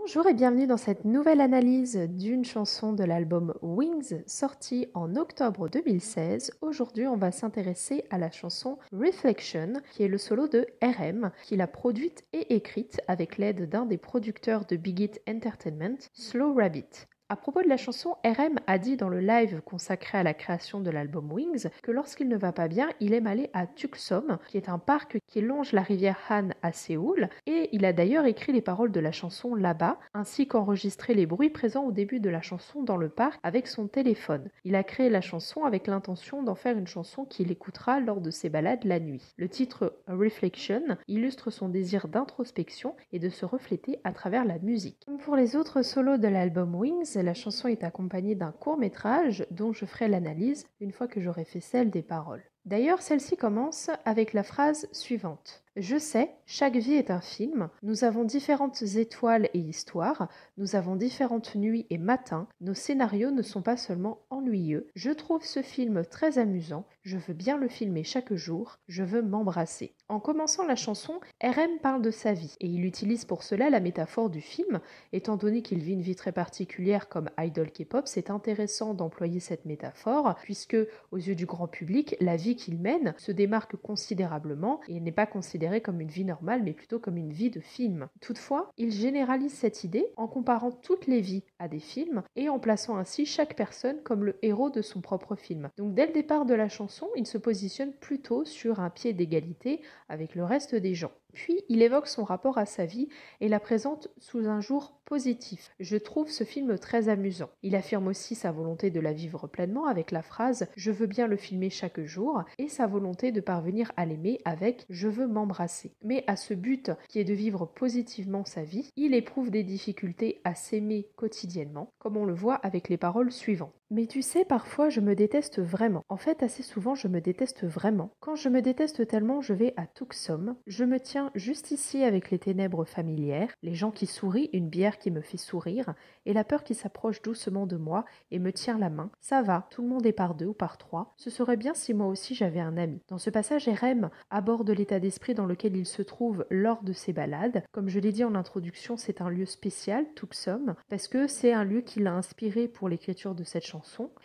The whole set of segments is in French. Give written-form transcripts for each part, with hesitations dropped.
Bonjour et bienvenue dans cette nouvelle analyse d'une chanson de l'album Wings sorti en octobre 2016. Aujourd'hui, on va s'intéresser à la chanson Reflection, qui est le solo de RM, qu'il a produite et écrite avec l'aide d'un des producteurs de Big Hit Entertainment, Slow Rabbit. À propos de la chanson, RM a dit dans le live consacré à la création de l'album Wings que lorsqu'il ne va pas bien, il aime aller à Tucson, qui est un parc qui longe la rivière Han à Séoul, et il a d'ailleurs écrit les paroles de la chanson là-bas, ainsi qu'enregistré les bruits présents au début de la chanson dans le parc avec son téléphone. Il a créé la chanson avec l'intention d'en faire une chanson qu'il écoutera lors de ses balades la nuit. Le titre Reflection illustre son désir d'introspection et de se refléter à travers la musique. Comme pour les autres solos de l'album Wings, la chanson est accompagnée d'un court-métrage dont je ferai l'analyse une fois que j'aurai fait celle des paroles. D'ailleurs, celle-ci commence avec la phrase suivante. Je sais, chaque vie est un film, nous avons différentes étoiles et histoires, nous avons différentes nuits et matins, nos scénarios ne sont pas seulement ennuyeux, je trouve ce film très amusant, je veux bien le filmer chaque jour, je veux m'embrasser. En commençant la chanson, RM parle de sa vie et il utilise pour cela la métaphore du film. Étant donné qu'il vit une vie très particulière comme idol K-pop, c'est intéressant d'employer cette métaphore puisque aux yeux du grand public, la vie qu'il mène se démarque considérablement et n'est pas considérée comme une vie normale mais plutôt comme une vie de film. Toutefois, il généralise cette idée en comparant toutes les vies à des films et en plaçant ainsi chaque personne comme le héros de son propre film. Donc dès le départ de la chanson, il se positionne plutôt sur un pied d'égalité avec le reste des gens. Puis il évoque son rapport à sa vie et la présente sous un jour positif. Je trouve ce film très amusant. Il affirme aussi sa volonté de la vivre pleinement avec la phrase « Je veux bien le filmer chaque jour » et sa volonté de parvenir à l'aimer avec « Je veux m'embrasser ». Mais à ce but qui est de vivre positivement sa vie, il éprouve des difficultés à s'aimer quotidiennement, comme on le voit avec les paroles suivantes. Mais tu sais, parfois je me déteste vraiment. En fait, assez souvent je me déteste vraiment. Quand je me déteste tellement, je vais à Tucson. Je me tiens juste ici avec les ténèbres familières, les gens qui sourient, une bière qui me fait sourire, et la peur qui s'approche doucement de moi et me tient la main. Ça va, tout le monde est par deux ou par trois. Ce serait bien si moi aussi j'avais un ami. Dans ce passage, RM aborde l'état d'esprit dans lequel il se trouve lors de ses balades. Comme je l'ai dit en introduction, c'est un lieu spécial, Tucson, parce que c'est un lieu qui l'a inspiré pour l'écriture de cette chanson.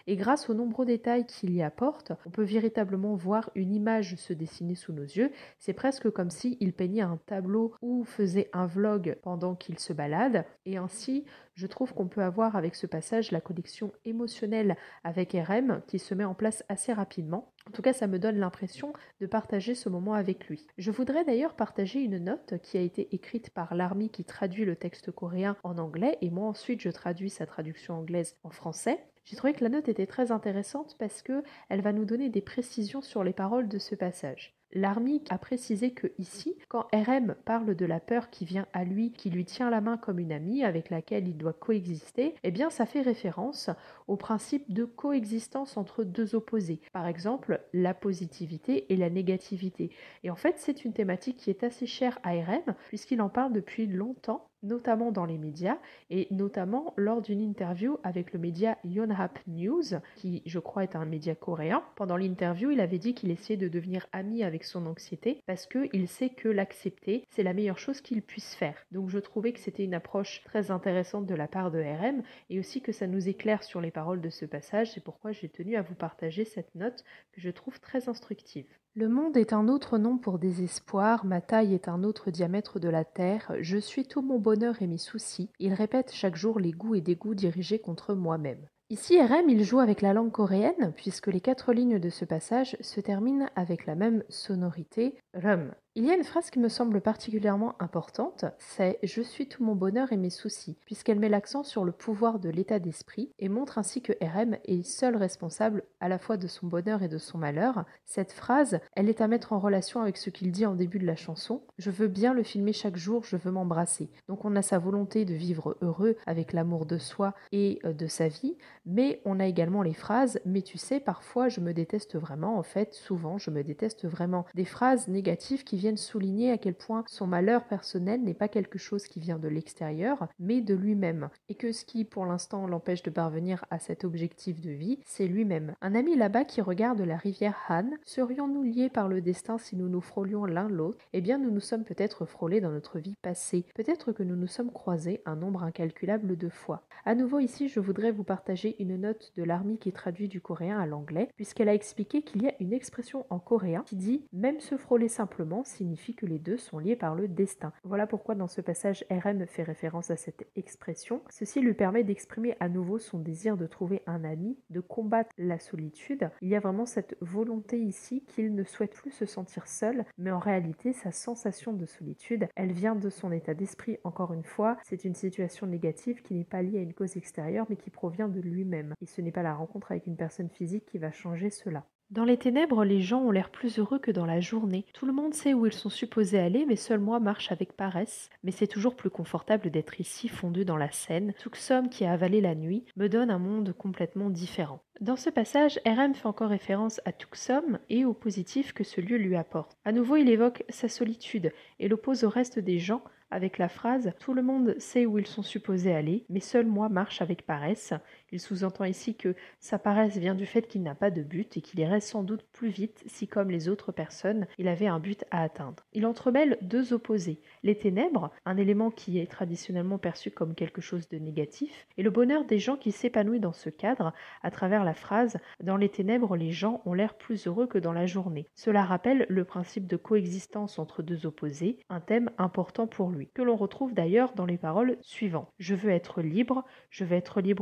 Et grâce aux nombreux détails qu'il y apporte, on peut véritablement voir une image se dessiner sous nos yeux. C'est presque comme s'il peignait un tableau ou faisait un vlog pendant qu'il se balade. Et ainsi, je trouve qu'on peut avoir avec ce passage la connexion émotionnelle avec RM qui se met en place assez rapidement. En tout cas, ça me donne l'impression de partager ce moment avec lui. Je voudrais d'ailleurs partager une note qui a été écrite par l'Army qui traduit le texte coréen en anglais et moi ensuite je traduis sa traduction anglaise en français. J'ai trouvé que la note était très intéressante parce qu'elle va nous donner des précisions sur les paroles de ce passage. L'Army a précisé que ici, quand RM parle de la peur qui vient à lui, qui lui tient la main comme une amie avec laquelle il doit coexister, eh bien ça fait référence au principe de coexistence entre deux opposés. Par exemple, la positivité et la négativité. Et en fait, c'est une thématique qui est assez chère à RM puisqu'il en parle depuis longtemps, notamment dans les médias et notamment lors d'une interview avec le média Yonhap News, qui je crois est un média coréen. Pendant l'interview, il avait dit qu'il essayait de devenir ami avec son anxiété parce qu'il sait que l'accepter, c'est la meilleure chose qu'il puisse faire. Donc je trouvais que c'était une approche très intéressante de la part de RM et aussi que ça nous éclaire sur les paroles de ce passage. C'est pourquoi j'ai tenu à vous partager cette note que je trouve très instructive. Le monde est un autre nom pour désespoir, ma taille est un autre diamètre de la terre, je suis tout mon bonheur et mes soucis, il répète chaque jour les goûts et dégoûts dirigés contre moi-même. Ici, RM, il joue avec la langue coréenne, puisque les 4 lignes de ce passage se terminent avec la même sonorité, rum. Il y a une phrase qui me semble particulièrement importante, c'est « Je suis tout mon bonheur et mes soucis », puisqu'elle met l'accent sur le pouvoir de l'état d'esprit et montre ainsi que RM est seul responsable à la fois de son bonheur et de son malheur. Cette phrase, elle est à mettre en relation avec ce qu'il dit en début de la chanson « Je veux bien le filmer chaque jour, je veux m'embrasser ». Donc on a sa volonté de vivre heureux avec l'amour de soi et de sa vie, mais on a également les phrases « Mais tu sais, parfois je me déteste vraiment, en fait, souvent je me déteste vraiment ». Des phrases négatives qui viennent viennent souligner à quel point son malheur personnel n'est pas quelque chose qui vient de l'extérieur, mais de lui-même. Et que ce qui, pour l'instant, l'empêche de parvenir à cet objectif de vie, c'est lui-même. Un ami là-bas qui regarde la rivière Han, serions-nous liés par le destin si nous nous frôlions l'un l'autre? Eh bien, nous nous sommes peut-être frôlés dans notre vie passée. Peut-être que nous nous sommes croisés un nombre incalculable de fois. À nouveau, ici, je voudrais vous partager une note de l'Army qui traduit du coréen à l'anglais, puisqu'elle a expliqué qu'il y a une expression en coréen qui dit « même se frôler simplement » signifie que les deux sont liés par le destin. Voilà pourquoi dans ce passage, RM fait référence à cette expression. Ceci lui permet d'exprimer à nouveau son désir de trouver un ami, de combattre la solitude. Il y a vraiment cette volonté ici qu'il ne souhaite plus se sentir seul, mais en réalité, sa sensation de solitude, elle vient de son état d'esprit. Encore une fois, c'est une situation négative qui n'est pas liée à une cause extérieure, mais qui provient de lui-même. Et ce n'est pas la rencontre avec une personne physique qui va changer cela. Dans les ténèbres, les gens ont l'air plus heureux que dans la journée. Tout le monde sait où ils sont supposés aller, mais seul moi marche avec paresse. Mais c'est toujours plus confortable d'être ici, fondu dans la Seine. Tuxum, qui a avalé la nuit, me donne un monde complètement différent. Dans ce passage, RM fait encore référence à Tuxum et au positif que ce lieu lui apporte. À nouveau, il évoque sa solitude et l'oppose au reste des gens avec la phrase « Tout le monde sait où ils sont supposés aller, mais seul moi marche avec paresse ». Il sous-entend ici que sa paresse vient du fait qu'il n'a pas de but et qu'il irait sans doute plus vite si, comme les autres personnes, il avait un but à atteindre. Il entremêle deux opposés, les ténèbres, un élément qui est traditionnellement perçu comme quelque chose de négatif, et le bonheur des gens qui s'épanouit dans ce cadre à travers la phrase « Dans les ténèbres, les gens ont l'air plus heureux que dans la journée ». Cela rappelle le principe de coexistence entre deux opposés, un thème important pour lui, que l'on retrouve d'ailleurs dans les paroles suivantes. « Je veux être libre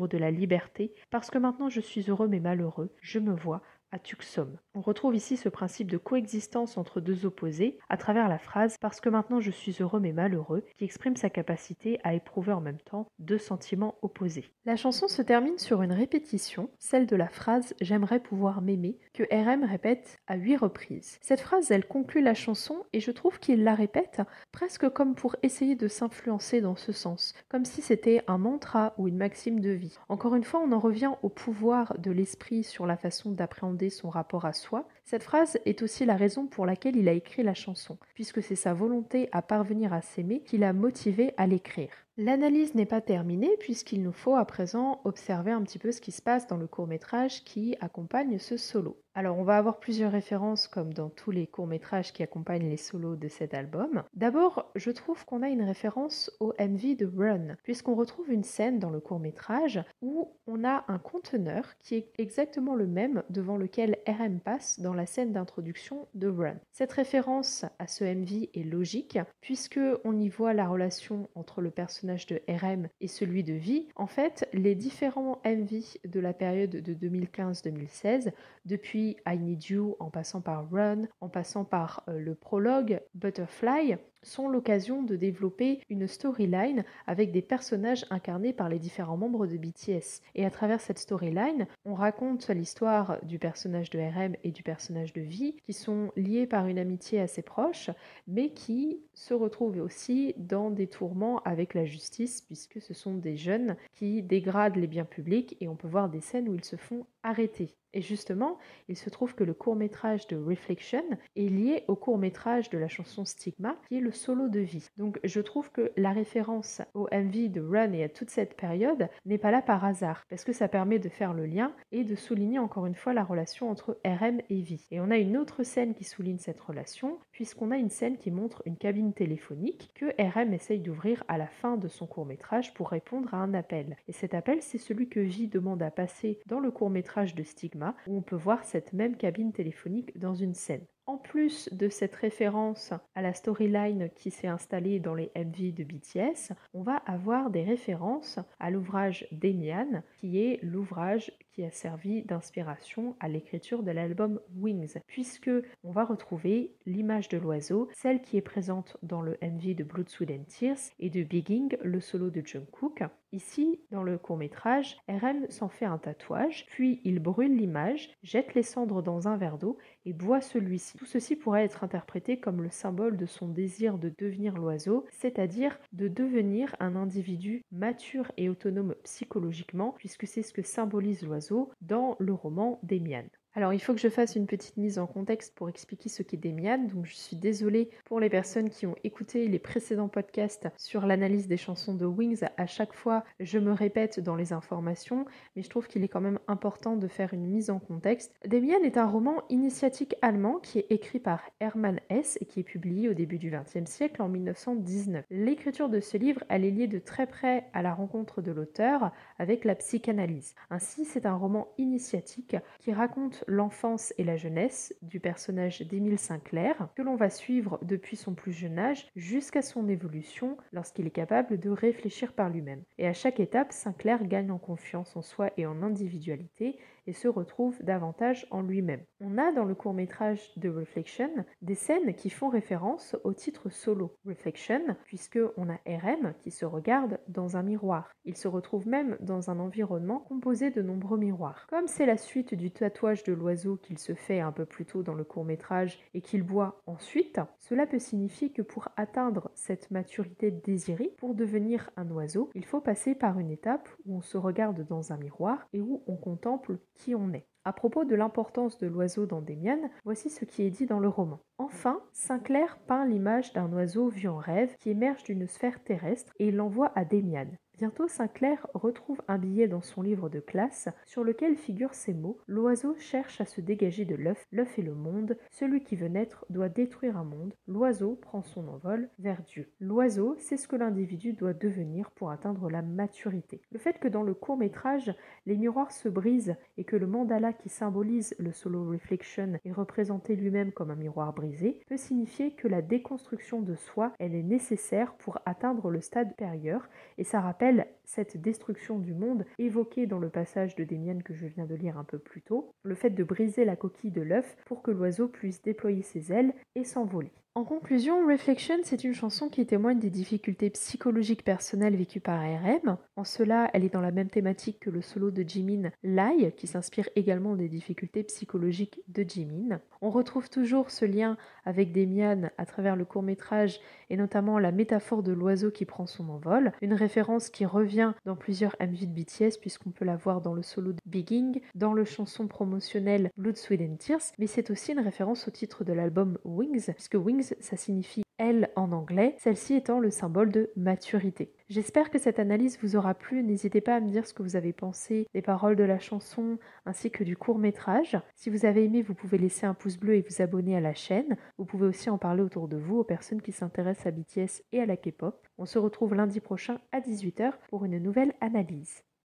de la liberté, parce que maintenant je suis heureux mais malheureux, je me vois à Tuxum. » On retrouve ici ce principe de coexistence entre deux opposés à travers la phrase « parce que maintenant je suis heureux mais malheureux » qui exprime sa capacité à éprouver en même temps deux sentiments opposés. La chanson se termine sur une répétition, celle de la phrase « J'aimerais pouvoir m'aimer » que RM répète à 8 reprises. Cette phrase, elle conclut la chanson et je trouve qu'il la répète presque comme pour essayer de s'influencer dans ce sens, comme si c'était un mantra ou une maxime de vie. Encore une fois, on en revient au pouvoir de l'esprit sur la façon d'appréhender son rapport à soi. Cette phrase est aussi la raison pour laquelle il a écrit la chanson, puisque c'est sa volonté à parvenir à s'aimer qui l'a motivé à l'écrire. L'analyse n'est pas terminée puisqu'il nous faut à présent observer un petit peu ce qui se passe dans le court-métrage qui accompagne ce solo. Alors on va avoir plusieurs références comme dans tous les courts-métrages qui accompagnent les solos de cet album. D'abord, je trouve qu'on a une référence au MV de Run, puisqu'on retrouve une scène dans le court-métrage où on a un conteneur qui est exactement le même devant lequel RM passe dans la scène d'introduction de Run. Cette référence à ce MV est logique puisque on y voit la relation entre le personnage de RM et celui de Vi. En fait, les différents MV de la période de 2015-2016, depuis I Need You, en passant par Run, en passant par le prologue Butterfly, sont l'occasion de développer une storyline avec des personnages incarnés par les différents membres de BTS. Et à travers cette storyline, on raconte l'histoire du personnage de RM et du personnage de V, qui sont liés par une amitié assez proche, mais qui se retrouvent aussi dans des tourments avec la justice, puisque ce sont des jeunes qui dégradent les biens publics et on peut voir des scènes où ils se font arrêter. Et justement, il se trouve que le court-métrage de Reflection est lié au court-métrage de la chanson Stigma, qui est le solo de vie. Donc je trouve que la référence au MV de Run et à toute cette période n'est pas là par hasard, parce que ça permet de faire le lien et de souligner encore une fois la relation entre RM et V. Et on a une autre scène qui souligne cette relation, puisqu'on a une scène qui montre une cabine téléphonique que RM essaye d'ouvrir à la fin de son court-métrage pour répondre à un appel. Et cet appel, c'est celui que V demande à passer dans le court-métrage de Stigma, où on peut voir cette même cabine téléphonique dans une scène. En plus de cette référence à la storyline qui s'est installée dans les MV de BTS, on va avoir des références à l'ouvrage d'Emian, qui est l'ouvrage qui a servi d'inspiration à l'écriture de l'album Wings, puisque on va retrouver l'image de l'oiseau, celle qui est présente dans le MV de Blood, Sweat and Tears et de Begging, le solo de Jungkook. Ici, dans le court-métrage, RM s'en fait un tatouage, puis il brûle l'image, jette les cendres dans un verre d'eau et boit celui-ci. Tout ceci pourrait être interprété comme le symbole de son désir de devenir l'oiseau, c'est-à-dire de devenir un individu mature et autonome psychologiquement, puisque c'est ce que symbolise l'oiseau dans le roman d'Emian. Alors, il faut que je fasse une petite mise en contexte pour expliquer ce qu'est Demian. Donc, je suis désolée pour les personnes qui ont écouté les précédents podcasts sur l'analyse des chansons de Wings. À chaque fois, je me répète dans les informations, mais je trouve qu'il est quand même important de faire une mise en contexte. Demian est un roman initiatique allemand qui est écrit par Hermann Hesse et qui est publié au début du XXe siècle en 1919. L'écriture de ce livre, elle est liée de très près à la rencontre de l'auteur avec la psychanalyse. Ainsi, c'est un roman initiatique qui raconte l'enfance et la jeunesse du personnage d'Émile Sinclair, que l'on va suivre depuis son plus jeune âge jusqu'à son évolution lorsqu'il est capable de réfléchir par lui-même. Et à chaque étape, Sinclair gagne en confiance en soi et en individualité et se retrouve davantage en lui-même. On a dans le court-métrage de Reflection des scènes qui font référence au titre solo Reflection, puisque on a RM qui se regarde dans un miroir. Il se retrouve même dans un environnement composé de nombreux miroirs. Comme c'est la suite du tatouage de l'oiseau qu'il se fait un peu plus tôt dans le court-métrage et qu'il voit ensuite, cela peut signifier que pour atteindre cette maturité désirée, pour devenir un oiseau, il faut passer par une étape où on se regarde dans un miroir et où on contemple qui on est. À propos de l'importance de l'oiseau dans Demian, voici ce qui est dit dans le roman. Enfin, Sinclair peint l'image d'un oiseau vu en rêve qui émerge d'une sphère terrestre et il l'envoie à Demian. Bientôt, Sinclair retrouve un billet dans son livre de classe sur lequel figurent ces mots: l'oiseau cherche à se dégager de l'œuf, l'œuf est le monde, celui qui veut naître doit détruire un monde, l'oiseau prend son envol vers Dieu. L'oiseau, c'est ce que l'individu doit devenir pour atteindre la maturité. Le fait que dans le court-métrage, les miroirs se brisent et que le mandala qui symbolise le solo Reflection est représenté lui-même comme un miroir brisé peut signifier que la déconstruction de soi, elle est nécessaire pour atteindre le stade supérieur, et ça rappelle cette destruction du monde évoquée dans le passage de Demian que je viens de lire un peu plus tôt, le fait de briser la coquille de l'œuf pour que l'oiseau puisse déployer ses ailes et s'envoler. En conclusion, Reflection, c'est une chanson qui témoigne des difficultés psychologiques personnelles vécues par RM. En cela, elle est dans la même thématique que le solo de Jimin, Lie, qui s'inspire également des difficultés psychologiques de Jimin. On retrouve toujours ce lien avec Demian à travers le court-métrage et notamment la métaphore de l'oiseau qui prend son envol, une référence qui revient dans plusieurs MV de BTS puisqu'on peut la voir dans le solo de Bigging, dans le chanson promotionnel Blood, Sweat and Tears, mais c'est aussi une référence au titre de l'album Wings, puisque Wings ça signifie elle en anglais, celle-ci étant le symbole de maturité. J'espère que cette analyse vous aura plu, n'hésitez pas à me dire ce que vous avez pensé des paroles de la chanson ainsi que du court-métrage. Si vous avez aimé, vous pouvez laisser un pouce bleu et vous abonner à la chaîne. Vous pouvez aussi en parler autour de vous aux personnes qui s'intéressent à BTS et à la K-pop. On se retrouve lundi prochain à 18 h pour une nouvelle analyse.